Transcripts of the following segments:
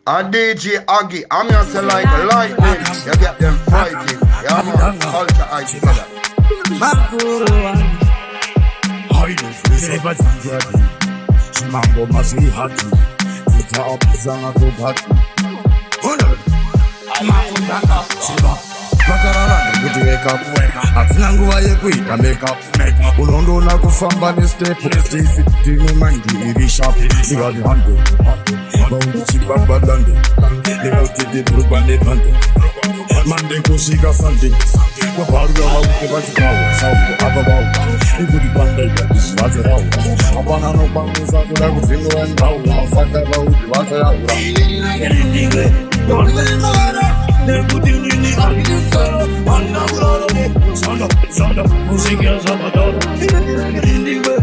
A DJ Agieh, I'm just like lightning. You get them frightened. Yeah, man. Ultra ice together. Mambo mazuri hati zitaopizana kubhati Bakararanda kutiweka kuweka hatina nguva yekuita makeup unondoona kufamba nestep tine mandi iri sharp ikati hande vaundichibabadande nevautidibruba nebhande mande kusvika sunday kwabharuka vauke vachikawo sauko apa vau ikuti pandaita izvivatsa yavo hapana anokwanisa kuda kuvhimura ndau vasaka vauti vatsa yaura nekuti nini arikisara ana kurara sonda musiki ya zapadara Dindingwe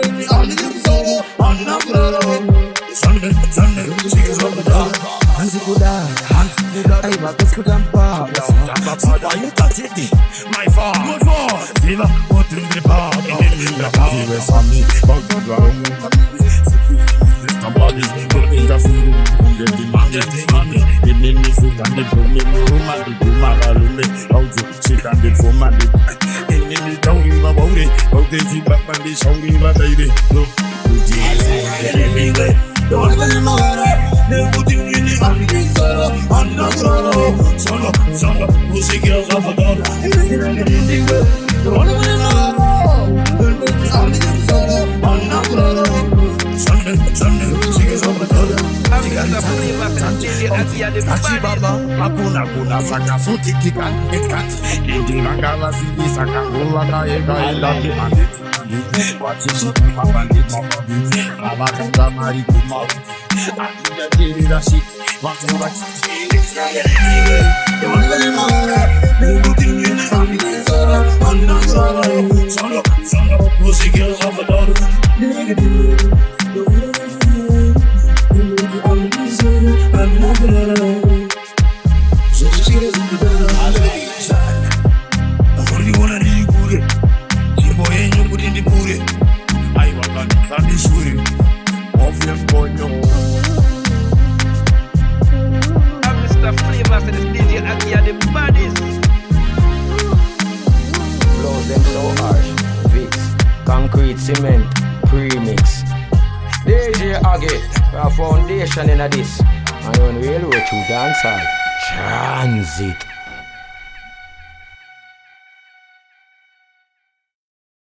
nini arikisara ana kurara sonda musiki ya zapadara Hansi kudara aiva kusikuta mpapa Supayutatiti my father Ziva kutundri papa Zive sami Bautudwa umu Somebody's in the food, the demand, the nini food and the bumi, the Dumaralume, how to chick and the foman, the nini talking about it, how they keep back and they shouting about it. Look, don't even know they're putting in the Agieh, and not Solo, music is of a dollar. Don't even know they're putting Agieh, and not Sunday, music is of a dollar. Achibaba, hakuna saka futi kika ekat. Indimangala sidi saka ngula kaega enda kimandit. Wachishi kuma bandit. Abakanga mari kuma. Agieh tiri rashik. Watu wachiti. Solo, music is of a dollar. Mr. Flavor said this DJ Agieh the baddest. Blows them so harsh. Vicks, concrete, cement, premix. DJ Agieh, a foundation in this. And when we will to dancehall, transit.